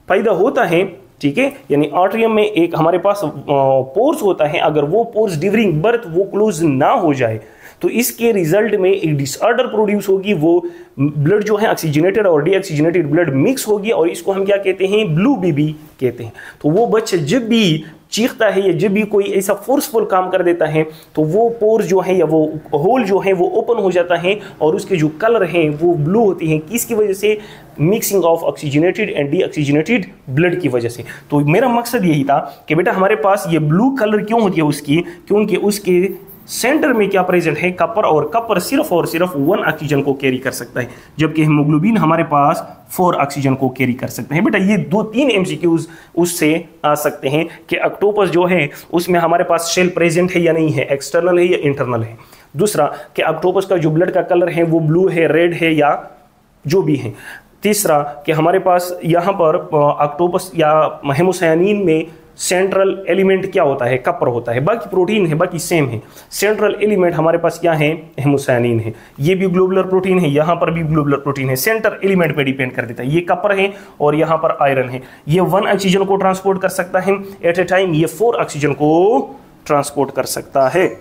पैदा होता है, ठीक है, यानी आर्टरियम में एक हमारे पास पोर्स होता है, अगर वो पोर्स ड्यूरिंग बर्थ वो क्लोज ना हो जाए तो इसके रिजल्ट में एक डिसऑर्डर प्रोड्यूस होगी, वो ब्लड जो है ऑक्सीजनेटेड और डीऑक्सीजनेटेड ब्लड मिक्स होगी और इसको हम क्या कहते हैं, ब्लू बेबी कहते हैं। तो वो बच्चा जब भी चीखता है या जब भी कोई ऐसा फोर्सफुल काम कर देता है तो वो पोर्स जो है या वो होल जो है वो ओपन हो जाता है और उसके जो कलर हैं वो ब्लू होती हैं। किसकी वजह से, mixing of oxygenated and deoxygenated blood की वजह से। तो मेरा मकसद यही था कि बेटा हमारे पास ये ब्लू कलर क्यों होती है उसकी, क्योंकि उसके सेंटर में क्या प्रेजेंट है, कॉपर, और कॉपर सिर्फ और सिर्फ 1 ऑक्सीजन को कैरी कर सकता है, जबकि हेमोग्लोबिन हमारे पास 4 ऑक्सीजन को कैरी कर सकते हैं। बेटा ये 2-3 एमसीक्यूज उससे आ सकते हैं कि ऑक्टोपस जो है उसमें हमारे पास शेल प्रेजेंट है या नहीं है, एक्सटर्नल है या इंटरनल है। दूसरा कि ऑक्टोपस का जो ब्लड का कलर है वो ब्लू है, रेड है या जो भी है। तीसरा कि हमारे पास यहाँ पर ऑक्टोपस या हेमोसायानिन में सेंट्रल एलिमेंट क्या होता है, कॉपर होता है, बाकी प्रोटीन है, बाकी सेम है। सेंट्रल एलिमेंट हमारे पास क्या है, हेमोसायानिन है। ये भी ग्लोबुलर प्रोटीन है, यहाँ पर भी ग्लोबुलर प्रोटीन है, सेंटर एलिमेंट पे डिपेंड कर देता है। ये कॉपर है और यहाँ पर आयरन है। ये 1 ऑक्सीजन को ट्रांसपोर्ट कर सकता है एट ए टाइम, ये 4 ऑक्सीजन को ट्रांसपोर्ट कर सकता है।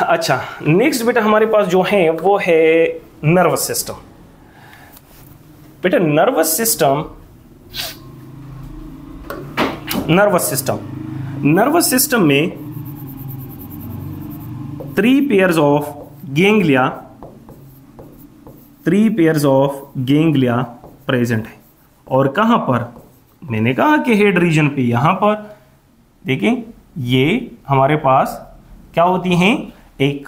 अच्छा नेक्स्ट बेटा हमारे पास जो है वो है नर्वस सिस्टम। बेटा नर्वस सिस्टम में 3 पेयर्स ऑफ गैंग्लिया प्रेजेंट है। और कहां पर, मैंने कहा कि हेड रीजन पे, यहां पर देखें ये हमारे पास क्या होती हैं, एक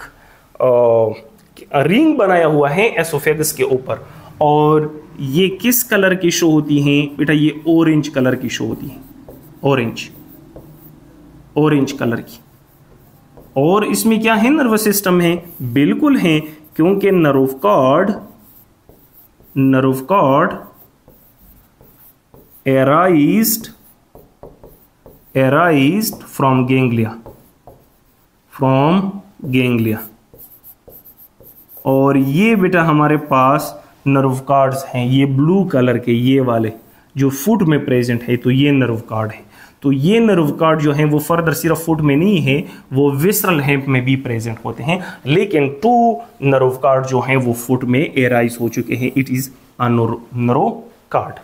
रिंग बनाया हुआ है एसोफेगस के ऊपर, और ये किस कलर की शो होती हैं बेटा, ये ऑरेंज कलर की शो होती है, ऑरेंज कलर की। और इसमें क्या है, नर्वस सिस्टम है, बिल्कुल है, क्योंकि नर्व कॉर्ड एराइज्ड फ्रॉम गैंग्लिया। और ये बेटा हमारे पास नर्व कार्ड्स हैं, ये ब्लू कलर के, ये वाले जो फुट में प्रेजेंट है, तो ये नर्व कार्ड है। तो ये नर्व कार्ड जो है वो फर्दर सिर्फ फुट में नहीं है, वो विसरल हेप में भी प्रेजेंट होते हैं, लेकिन 2 नर्व कार्ड जो हैं वो फुट में एराइज हो चुके हैं। It is a nerve card.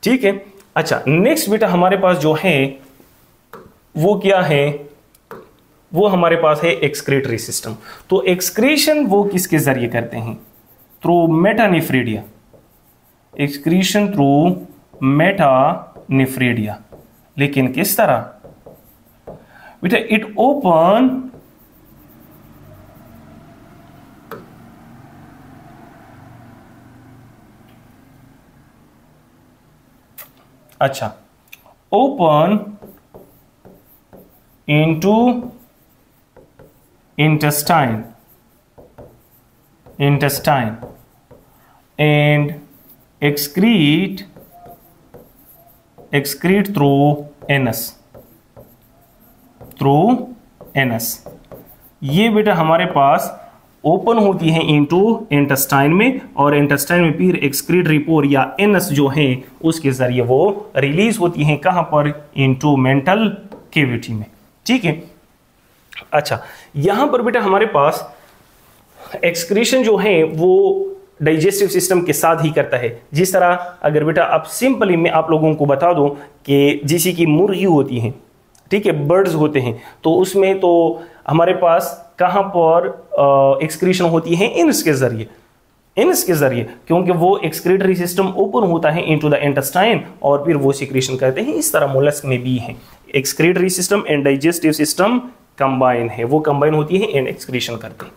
ठीक है। अच्छा, नेक्स्ट बेटा हमारे पास जो है वो क्या है, वो हमारे पास है एक्सक्रीटरी सिस्टम। तो एक्सक्रीशन वो किसके जरिए करते हैं? Through metanephridia. Excretion through metanephridia. लेकिन किस तरह बेटा? इट ओपन अच्छा, open into intestine and excrete through anus। ये बेटा हमारे पास ओपन होती है इनटू इंटेस्टाइन में, और इंटेस्टाइन में फिर एक्सक्रीटरी पोर या एनस जो है उसके जरिए वो रिलीज होती हैं। कहां पर? इनटू मेंटल कैविटी में। ठीक है। अच्छा, यहां पर बेटा हमारे पास एक्सक्रीशन जो है वो डाइजेस्टिव सिस्टम के साथ ही करता है। जिस तरह अगर बेटा आप सिंपली मैं आप लोगों को बता दूं कि जैसे कि मुर्गी होती हैं, ठीक है, बर्ड्स होते हैं, तो उसमें तो हमारे पास कहां पर एक्सक्रीशन होती है? एनस के जरिए, क्योंकि वो एक्सक्रीटरी सिस्टम ओपन होता है इनटू द इंटेस्टाइन और फिर वो सिक्रीशन करते हैं। इस तरह मोलस्क में भी है। Excretory system and digestive system combine है, वो कंबाइन होती है एंड एक्सक्रीशन करते हैं।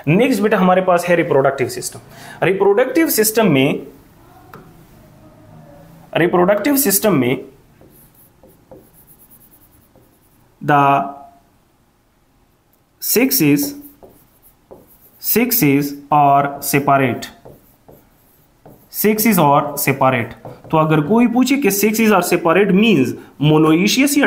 नेक्स्ट बेटा हमारे पास है रिप्रोडक्टिव सिस्टम। रिप्रोडक्टिव सिस्टम में द sexes are separate। तो अगर कोई पूछे कि sexes are separate means monoecious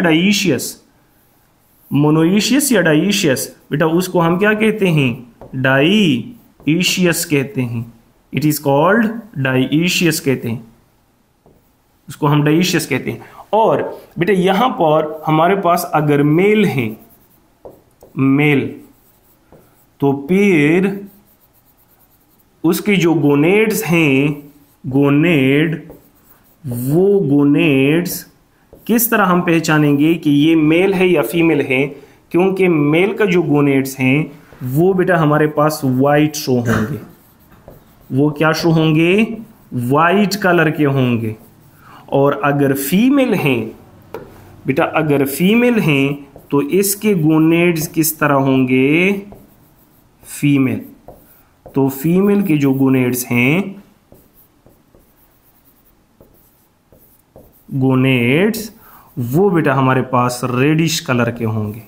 या डाइशियस, बेटा उसको हम क्या कहते हैं? डाइशियस कहते हैं। इट इज कॉल्ड डाइशियस कहते हैं, उसको हम डाइशियस कहते हैं। और बेटा यहां पर हमारे पास अगर मेल है, तो फिर उसकी जो गोनेड्स हैं, वो गोनेड्स किस तरह हम पहचानेंगे कि ये मेल है या फीमेल है? क्योंकि मेल का जो गोनेड्स हैं वो बेटा हमारे पास वाइट शो होंगे। वो क्या शो होंगे? वाइट कलर के होंगे। और अगर फीमेल हैं बेटा, तो इसके गोनेड्स किस तरह होंगे? फीमेल। तो फीमेल के जो गोनेड्स हैं, वो बेटा हमारे पास रेडिश कलर के होंगे,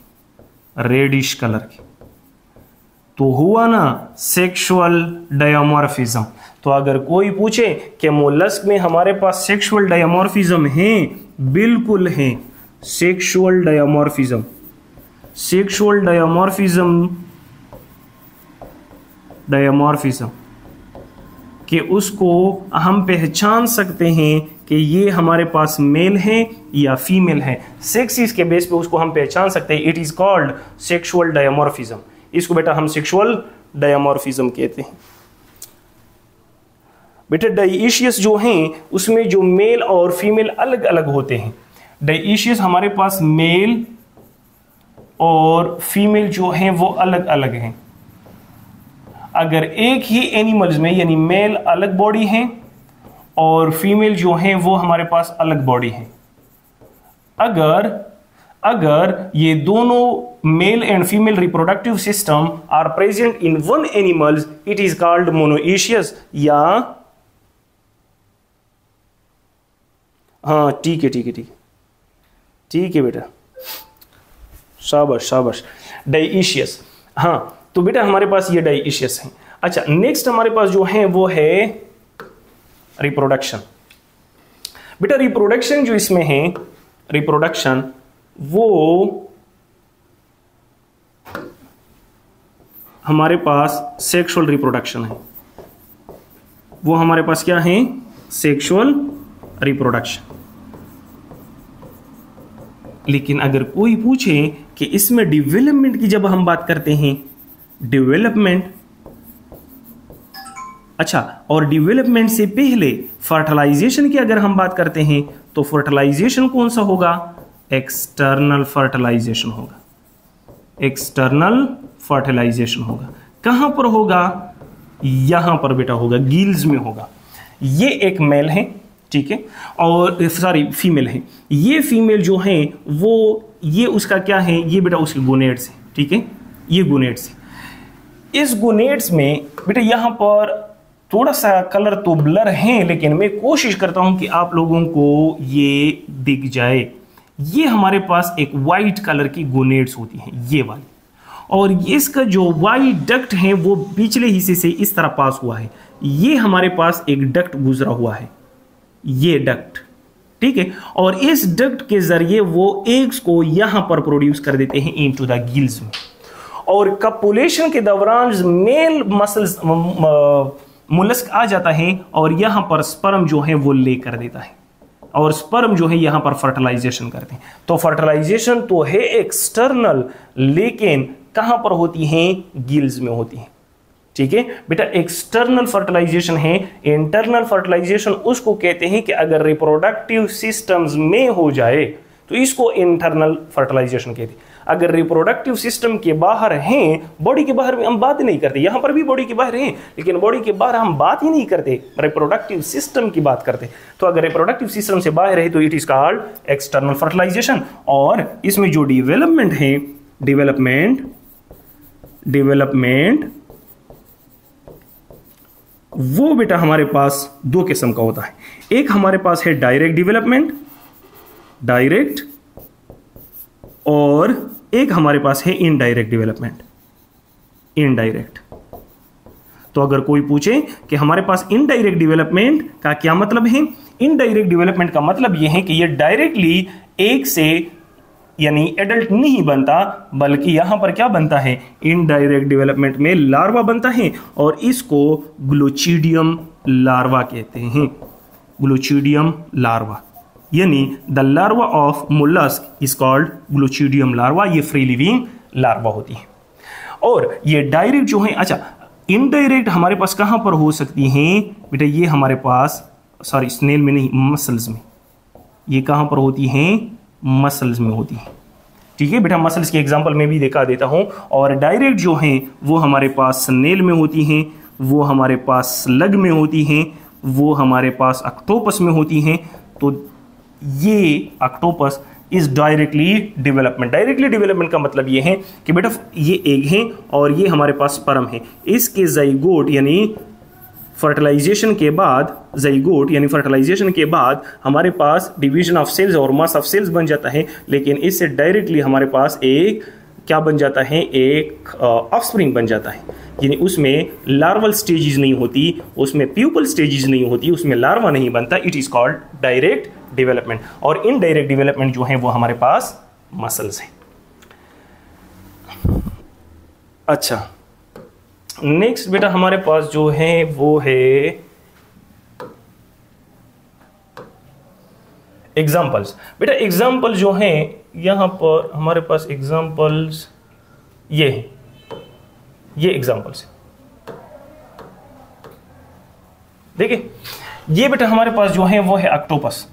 तो हुआ ना सेक्सुअल डायमॉर्फिज्म। तो अगर कोई पूछे कि मोलस्क में हमारे पास सेक्सुअल डायमॉर्फिज्म है, बिल्कुल है। सेक्सुअल डायमॉर्फिज्म कि उसको हम पहचान सकते हैं कि ये हमारे पास मेल है या फीमेल है। सेक्सिस के बेस पे उसको हम पहचान सकते हैं। It is called sexual dimorphism. इसको बेटा हम सेक्सुअल डायमॉर्फिज्म कहते हैं। बेटा डाइशियस जो हैं उसमें जो मेल और फीमेल अलग अलग होते हैं। डाइशियस हमारे पास मेल और फीमेल जो हैं वो अलग अलग हैं। अगर एक ही एनिमल्स में यानी मेल अलग बॉडी है और फीमेल जो है वो हमारे पास अलग बॉडी है, अगर ये दोनों male and female reproductive system are present in one animals, it is called monoecious या हाँ ठीक है बेटा, शाबाश डाइशियस। हाँ तो बेटा हमारे पास ये डाइशियस है। अच्छा नेक्स्ट हमारे पास जो है वो है रिप्रोडक्शन। बेटा रिप्रोडक्शन जो इसमें है, रिप्रोडक्शन वो हमारे पास सेक्सुअल रिप्रोडक्शन है। वो हमारे पास क्या है? Sexual reproduction. लेकिन अगर कोई पूछे कि इसमें डेवलपमेंट की जब हम बात करते हैं, डेवलपमेंट, अच्छा, और डेवलपमेंट से पहले फर्टिलाइजेशन की अगर हम बात करते हैं तो फर्टिलाइजेशन कौन सा होगा? एक्सटर्नल फर्टिलाइजेशन होगा। एक्सटर्नल फर्टिलाइजेशन होगा। कहां पर होगा? यहां पर बेटा होगा, गिल्स में होगा। ये एक मेल है, ठीक है, और सॉरी फीमेल है। ये फीमेल जो है वो ये उसका क्या है? ये बेटा उसके गोनेड्स है, ठीक है, ये गोनेड्स है। इस गोनेड्स में बेटा यहां पर थोड़ा सा कलर तो ब्लर है, लेकिन मैं कोशिश करता हूं कि आप लोगों को ये दिख जाए। ये हमारे पास एक वाइट कलर की गोनेड्स होती हैं, ये वाली, और इसका जो वाइट डक्ट है वो पिछले हिस्से से इस तरह पास हुआ है। ये हमारे पास एक डक्ट गुजरा हुआ है, ये डक्ट, ठीक है, और इस डक्ट के जरिए वो एग्स को यहां पर प्रोड्यूस कर देते हैं इनटू द गिल्स में। और कपुलेशन के दौरान मेल मसल्स मोलस्क आ जाता है और यहां पर स्पर्म जो है वो ले कर देता है, और स्पर्म जो है यहां पर फर्टिलाइजेशन करते हैं। तो फर्टिलाइजेशन तो है एक्सटर्नल, लेकिन कहां पर होती है? गिल्स में होती है, ठीक है बेटा। एक्सटर्नल फर्टिलाइजेशन है। इंटरनल फर्टिलाइजेशन उसको कहते हैं कि अगर रिप्रोडक्टिव सिस्टम्स में हो जाए तो इसको इंटरनल फर्टिलाइजेशन कहते हैं। अगर रिप्रोडक्टिव सिस्टम के बाहर हैं, बॉडी के बाहर में हम बात नहीं करते, यहां पर भी बॉडी के बाहर हैं, लेकिन बॉडी के बाहर हम बात ही नहीं करते, रिप्रोडक्टिव सिस्टम की बात करते। तो अगर रिप्रोडक्टिव सिस्टम से बाहर है तो it is called external fertilisation. और इसमें जो डेवलपमेंट है, डेवलपमेंट वो बेटा हमारे पास दो किस्म का होता है। एक हमारे पास है डायरेक्ट डेवलपमेंट, डायरेक्ट, और एक हमारे पास है इनडायरेक्ट डेवलपमेंट, इनडायरेक्ट। तो अगर कोई पूछे कि हमारे पास इनडायरेक्ट डेवलपमेंट का क्या मतलब है, इनडायरेक्ट डेवलपमेंट का मतलब यह है कि यह डायरेक्टली एक से यानी एडल्ट नहीं बनता, बल्कि यहां पर क्या बनता है? इनडायरेक्ट डेवलपमेंट में लार्वा बनता है, और इसको ग्लोचिडियम लार्वा कहते हैं। ग्लोचिडियम लार्वा, यानी the larva of mollusc is called glochidium larva. ये फ्री लिविंग लार्वा होती है। और ये डायरेक्ट जो है, अच्छा, इनडायरेक्ट हमारे पास कहां पर हो सकती हैं बेटा? ये हमारे पास, सॉरी स्नेल में नहीं, मसल्स में। ये कहां पर होती हैं? मसल्स में होती है, ठीक है बेटा। मसल्स की एग्जांपल में भी दिखा देता हूं। और डायरेक्ट जो हैं वो हमारे पास स्नेल में होती हैं, वो हमारे पास स्लग में होती हैं, वो हमारे पास ऑक्टोपस में होती हैं। तो ये octopus is directly development. Directly development का मतलब ये है कि बेटा ये एग है और ये हमारे पास स्पर्म है, इसके जाइगोट यानी फर्टिलाइजेशन के बाद, जाइगोट यानी फर्टिलाइजेशन के बाद हमारे पास डिवीजन ऑफ सेल्स और मास ऑफ सेल्स बन जाता है। लेकिन इससे डायरेक्टली हमारे पास एक क्या बन जाता है? एक ऑफस्प्रिंग बन जाता है, यानी उसमें लार्वल स्टेजेस नहीं होती, उसमें प्यूपल स्टेजेस नहीं होती, उसमें लार्वा नहीं बनता। It is called direct development. और इनडायरेक्ट डेवलपमेंट जो है वो हमारे पास मसल्स है। अच्छा, नेक्स्ट बेटा हमारे पास जो है वो है एग्जाम्पल्स। बेटा एग्जाम्पल जो है यहां पर हमारे पास एग्जाम्पल्स ये एग्जाम्पल्स देखिए। ये बेटा हमारे पास जो है वो है ऑक्टोपस,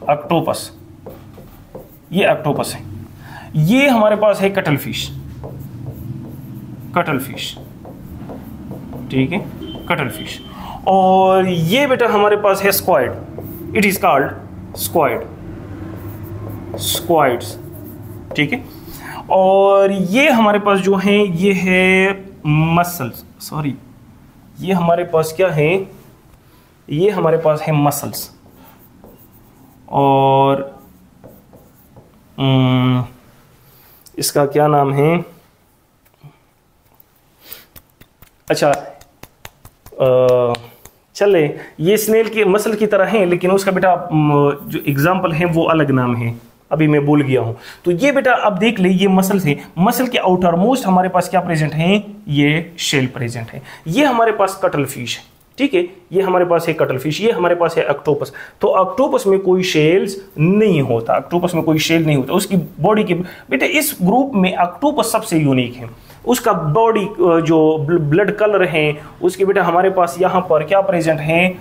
ऑक्टोपस, ये ऑक्टोपस है। ये हमारे पास है कटल फिश, कटल फिश, ठीक है, कटल फिश। और ये बेटा हमारे पास है squid, it is called squid, squids, ठीक है। और ये हमारे पास जो है ये है मसल्स, सॉरी ये हमारे पास क्या है? ये हमारे पास है मसल्स। और इसका क्या नाम है? अच्छा, चले, ये स्नेल के मसल की तरह है, लेकिन उसका बेटा जो एग्जाम्पल है वो अलग नाम है, अभी मैं भूल गया हूं। तो ये बेटा अब देख ले, ये मसल्स है, मसल के आउटर मोस्ट हमारे पास क्या प्रेजेंट है? ये शेल प्रेजेंट है। ये हमारे पास कटल फिश है, ठीक है, ये हमारे पास है कटल फिश, ये हमारे पास है ऑक्टोपस। तो ऑक्टोपस में कोई शेल्स नहीं होता, ऑक्टोपस में कोई शेल नहीं होता, उसकी बॉडी की बेटे इस ग्रुप में ऑक्टोपस सबसे यूनिक है। उसका बॉडी जो ब्लड कलर है उसके बेटा हमारे पास यहाँ पर क्या प्रेजेंट है,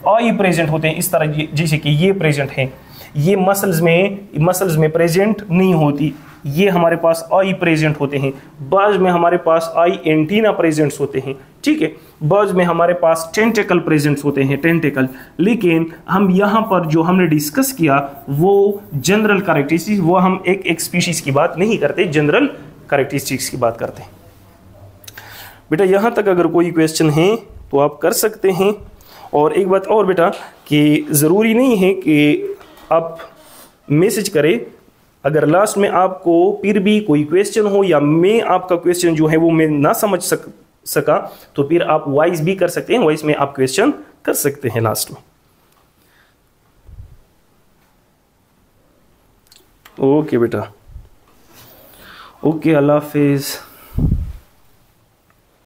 आई प्रेजेंट होते हैं इस तरह, जैसे कि ये प्रेजेंट है, ये मसल्स में प्रेजेंट नहीं होती, ये हमारे पास आई प्रेजेंट होते हैं। बाज में हमारे पास आई एंटीना प्रेजेंट होते हैं, ठीक है, बाज में हमारे पास टेंटेकल प्रेजेंट होते हैं, टेंटेकल। लेकिन हम यहाँ पर जो हमने डिस्कस किया वो जनरल कैरेक्टरिस्टिक्स, वो हम एक स्पीशीज की बात नहीं करते, जनरल कैरेक्टरिस्टिक्स की बात करते हैं। बेटा यहाँ तक अगर कोई क्वेश्चन है तो आप कर सकते हैं। और एक बात और बेटा कि ज़रूरी नहीं है कि आप मैसेज करें, अगर लास्ट में आपको फिर भी कोई क्वेश्चन हो या मैं आपका क्वेश्चन जो है वो मैं ना समझ सका तो फिर आप वॉइस भी कर सकते हैं, वॉइस में आप क्वेश्चन कर सकते हैं लास्ट में। ओके बेटा, ओके, अल्लाह हाफिज़।